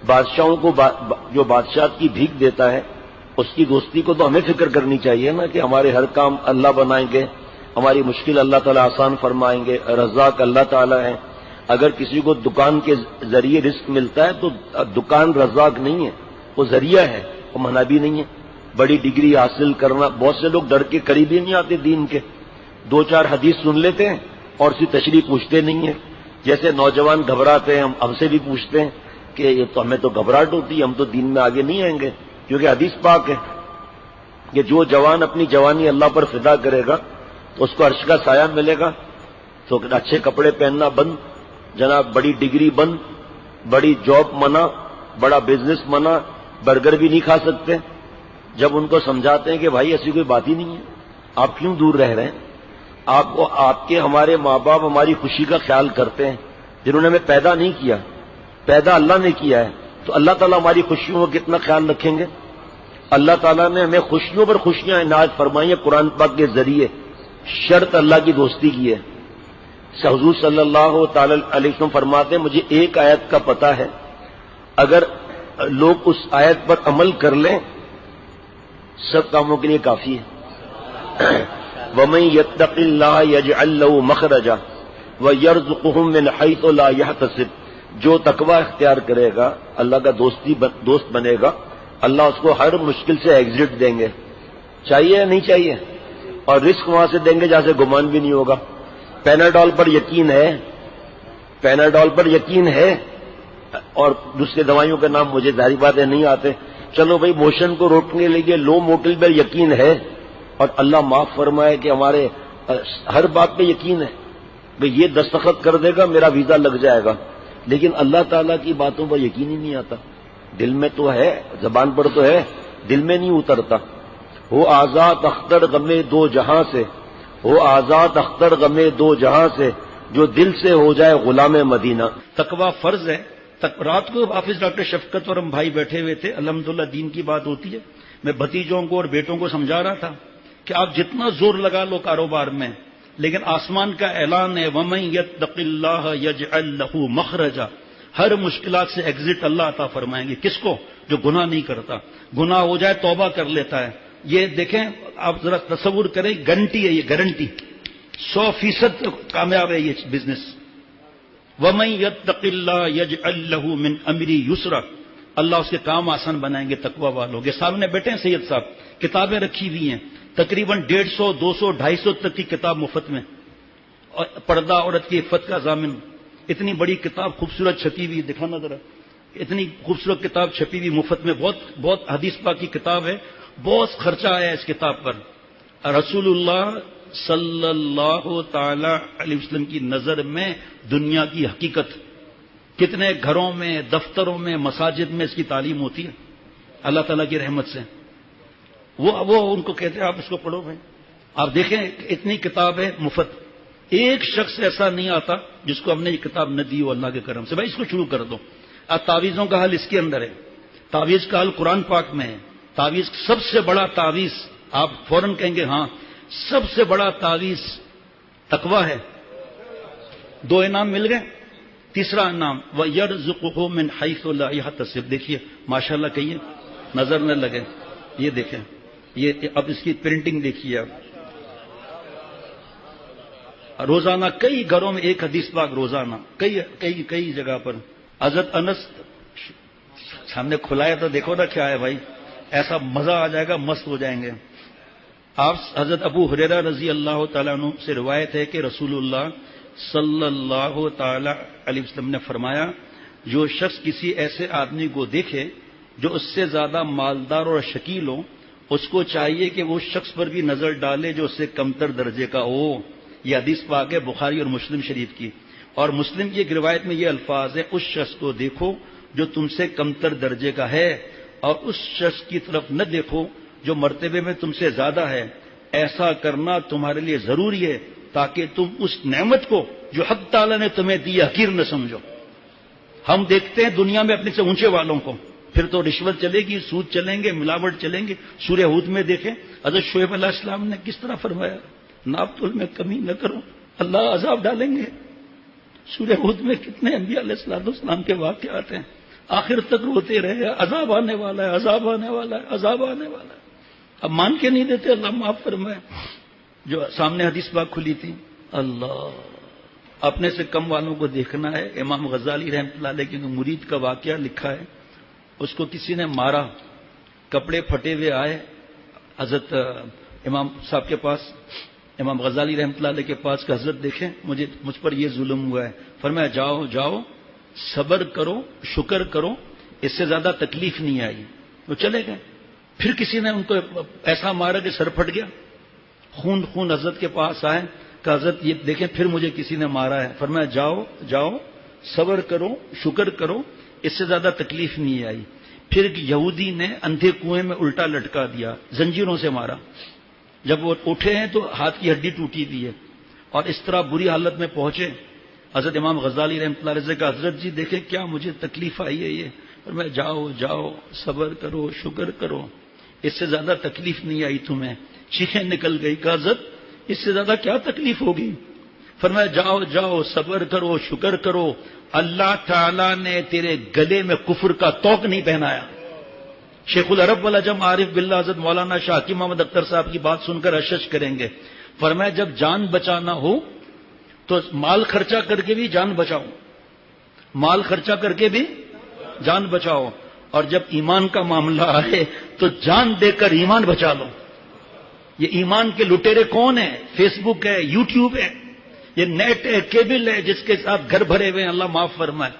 بادشاہوں کو جو بادشاہت کی بھیک دیتا ہے اس کی دوستی کو تو ہمیں فکر کرنی چاہیے نا کہ ہمارے ہر کام اللہ بنائیں گے، ہماری مشکل اللہ تعالیٰ آسان فرمائیں گے، رزاق اللہ تعالیٰ ہے۔ اگر کسی کو دکان کے ذریعے رزق ملتا ہے تو دکان رزاق نہیں ہے، وہ ذریعہ ہے، وہ منابع نہیں ہے۔ بڑی ڈگری حاصل کرنا، بہت سے لوگ ڈر کے قریب ہی نہیں آتے دین کے، دو چار حدیث سن لیتے ہیں اور اسی تشریح پوچھتے نہیں ہیں۔ جیسے نوجوان گھبراتے ہیں، ہم سے بھی پوچھتے ہیں کہ یہ تو ہمیں تو گھبراہٹ ہوتی ہے، ہم تو دین میں آگے نہیں آئیں گے، کیونکہ حدیث پاک ہے کہ جو جوان اپنی جوانی اللہ پر فدا کرے گا تو اس کو عرش کا سایہ ملے گا۔ تو اچھے کپڑے پہننا بند، جناب بڑی ڈگری بند، بڑی جاب منع، بڑا بزنس منع، برگر بھی نہیں کھا سکتے۔ جب ان کو سمجھاتے ہیں کہ بھائی ایسی کوئی بات ہی نہیں ہے، آپ کیوں دور رہ رہے ہیں؟ آپ کے ہمارے ماں باپ ہماری خوشی کا خیال کرتے ہیں، جنہوں نے ہمیں پیدا نہیں کیا، پیدا اللہ نے کیا ہے، تو اللہ تعالیٰ ہماری خوشیوں کا کتنا خیال رکھیں گے؟ اللہ تعالیٰ نے ہمیں خوشیوں پر خوشیاں عنایت فرمائی ہیں قرآن پاک کے ذریعے، شرط اللہ کی دوستی کی ہے۔ حضور صلی اللہ تعالی علیہ وسلم فرماتے ہیں مجھے ایک آیت کا پتہ ہے، اگر لوگ اس آیت پر عمل کر لیں سب کاموں کے لیے کافی ہے۔ وَمَن يَتَّقِ اللَّهَ يَجْعَل لَّهُ مَخْرَجًا وَيَرْزُقْهُ مِنْ حَيْثُ لَا يَحْتَسِبُ، جو تقوی اختیار کرے گا، اللہ کا دوست بنے گا، اللہ اس کو ہر مشکل سے ایگزٹ دیں گے، چاہیے یا نہیں چاہیے، اور رزق وہاں سے دیں گے جہاں سے گمان بھی نہیں ہوگا۔ پیناڈول پر یقین ہے، پیناڈول پر یقین ہے، اور دوسرے دوائیوں کے نام مجھے ظاہری بات ہے نہیں آتے، چلو بھائی موشن کو روکنے کے لیے لو موٹل پر یقین ہے، اور اللہ معاف فرمائے کہ ہمارے ہر بات پہ یقین ہے کہ یہ دستخط کر دے گا میرا ویزا لگ جائے گا، لیکن اللہ تعالیٰ کی باتوں پر یقین ہی نہیں آتا۔ دل میں تو ہے، زبان پر تو ہے، دل میں نہیں اترتا۔ ہو آزاد اختر غمے دو جہاں سے، ہو آزاد اختر غمے دو جہاں سے، جو دل سے ہو جائے غلام مدینہ۔ تقوی فرض ہے۔ رات کو حافظ ڈاکٹر شفقت اور ہم بھائی بیٹھے ہوئے تھے، الحمدللہ دین کی بات ہوتی ہے، میں بھتیجوں کو اور بیٹوں کو سمجھا رہا تھا کہ آپ جتنا زور لگا لو کاروبار میں، لیکن آسمان کا اعلان ہے وَمَن يَتَّقِ اللَّهَ يَجْعَل لَّهُ مَخْرَجًا، ہر مشکلات سے ایگزٹ اللہ عطا فرمائیں گے۔ کس کو؟ جو گناہ نہیں کرتا، گناہ ہو جائے توبہ کر لیتا ہے۔ یہ دیکھیں آپ ذرا تصور کریں، گارنٹی ہے، یہ گارنٹی 100% کامیاب ہے یہ بزنس۔ وَمَن يَتَّقِ اللَّهَ يَجْعَل لَّهُ مِنْ أَمْرِهِ يُسْرًا، اللہ اس کے کام آسان بنائیں گے تقوی والوں کے۔ سامنے بیٹھے ہیں سید صاحب، کتابیں رکھی ہوئی ہیں، تقریباً 150 200 250 تک کی کتاب مفت میں، اور پردہ عورت کی عفت کا ضامن، اتنی بڑی کتاب خوبصورت چھپی ہوئی، دکھانا ذرا، اتنی خوبصورت کتاب چھپی ہوئی مفت میں، بہت حدیث پاک کی کتاب ہے، بہت خرچہ آیا اس کتاب پر۔ رسول اللہ صلی اللہ تعالی علیہ وسلم کی نظر میں دنیا کی حقیقت، کتنے گھروں میں، دفتروں میں، مساجد میں اس کی تعلیم ہوتی ہے اللہ تعالیٰ کی رحمت سے۔ وہ ان کو کہتے ہیں آپ اس کو پڑھو بھائی، آپ دیکھیں اتنی کتاب ہے مفت، ایک شخص ایسا نہیں آتا جس کو ہم نے یہ کتاب نہ دی ہو اللہ کے کرم سے۔ بھائی اس کو شروع کر دو۔ تعویذوں کا حل اس کے اندر ہے، تعویذ کا حل قرآن پاک میں ہے۔ تعویذ سب سے بڑا تعویذ، آپ فوراً کہیں گے ہاں سب سے بڑا تعویذ تقوی ہے۔ 2 انعام مل گئے، تیسرا انعام وَيَرْزُقُهُ مِنْ حَيْثُ لَا يَحْتَسِبُ۔ دیکھیے ماشاءاللہ کہیے، نظر نہ لگے، یہ دیکھیں، یہ اب اس کی پرنٹنگ دیکھیے آپ، روزانہ کئی گھروں میں ایک حدیث پاک روزانہ، کئی جگہ پر۔ حضرت انس سامنے کھلایا تو دیکھو نا کیا ہے بھائی، ایسا مزہ آ جائے گا، مست ہو جائیں گے آپ۔ حضرت ابو ہریرہ رضی اللہ تعالیٰ عنہ سے روایت ہے کہ رسول اللہ صلی اللہ تعالی علیہ وسلم نے فرمایا جو شخص کسی ایسے آدمی کو دیکھے جو اس سے زیادہ مالدار اور شکیل ہو، اس کو چاہیے کہ وہ شخص پر بھی نظر ڈالے جو اس سے کمتر درجے کا ہو۔ یہ حدیث پاک ہے بخاری اور مسلم شریف کی، اور مسلم کی ایک روایت میں یہ الفاظ ہے اس شخص کو دیکھو جو تم سے کمتر درجے کا ہے، اور اس شخص کی طرف نہ دیکھو جو مرتبے میں تم سے زیادہ ہے۔ ایسا کرنا تمہارے لیے ضروری ہے تاکہ تم اس نعمت کو جو حق تعالیٰ نے تمہیں دی حقیر نہ سمجھو۔ ہم دیکھتے ہیں دنیا میں اپنے سے اونچے والوں کو، پھر تو رشوت چلے گی، سود چلیں گے، ملاوٹ چلیں گے۔ سورہ ہود میں دیکھیں حضرت شعیب علیہ السلام نے کس طرح فرمایا ناپ تول میں کمی نہ کرو اللہ عذاب ڈالیں گے۔ سورہ ہود میں کتنے انبیاء علیہ السلام کے واقعات ہیں۔ آخر تک روتے رہے، عذاب آنے والا ہے، عذاب آنے والا ہے، عذاب آنے والا ہے۔ اب مان کے نہیں دیتے، اللہ معاف فرمائے۔ جو سامنے حدیث پاک کھلی تھی، اللہ اپنے سے کم والوں کو دیکھنا ہے۔ امام غزالی رحمۃ اللہ علیہ کی مرید کا واقعہ لکھا ہے، اس کو کسی نے مارا، کپڑے پھٹے ہوئے آئے حضرت امام صاحب کے پاس، امام غزالی رحمۃ اللہ علیہ کے پاس کہ حضرت دیکھیں مجھ پر یہ ظلم ہوا ہے۔ فرمایا جاؤ جاؤ صبر کرو، شکر کرو، اس سے زیادہ تکلیف نہیں آئی۔ وہ چلے گئے۔ پھر کسی نے ان کو ایسا مارا کہ سر پھٹ گیا، خون خون حضرت کے پاس آئے کہ حضرت یہ دیکھیں پھر مجھے کسی نے مارا ہے۔ فرمایا جاؤ جاؤ صبر کرو، شکر کرو، اس سے زیادہ تکلیف نہیں آئی۔ پھر ایک یہودی نے اندھے کنویں میں الٹا لٹکا دیا، زنجیروں سے مارا۔ جب وہ اٹھے ہیں تو ہاتھ کی ہڈی ٹوٹی دی ہے، اور اس طرح بری حالت میں پہنچے حضرت امام غزالی رحمۃ اللہ علیہ سے کہا حضرت جی دیکھیں کیا مجھے تکلیف آئی ہے یہ۔ اور میں جاؤ جاؤ صبر کرو، شکر کرو، اس سے زیادہ تکلیف نہیں آئی تمہیں۔ چیخیں نکل گئی کہ حضرت اس سے زیادہ کیا تکلیف ہوگی؟ فرمایا جاؤ جاؤ صبر کرو، شکر کرو، اللہ تعالیٰ نے تیرے گلے میں کفر کا توق نہیں پہنایا۔ شیخ العرب والعجم عارف باللہ حضرت مولانا شاہ حکیم محمد اختر صاحب کی بات سن کر اشش کریں گے۔ فرمایا جب جان بچانا ہو تو مال خرچہ کر کے بھی جان بچاؤ، مال خرچہ کر کے بھی جان بچاؤ، اور جب ایمان کا معاملہ آئے تو جان دے کر ایمان بچا لو۔ یہ ایمان کے لٹیرے کون ہیں؟ فیس بک ہے، یوٹیوب ہے، یہ نیٹ ہے، کیبل ہے، جس کے ساتھ گھر بھرے ہوئے ہیں، اللہ معاف فرمائے۔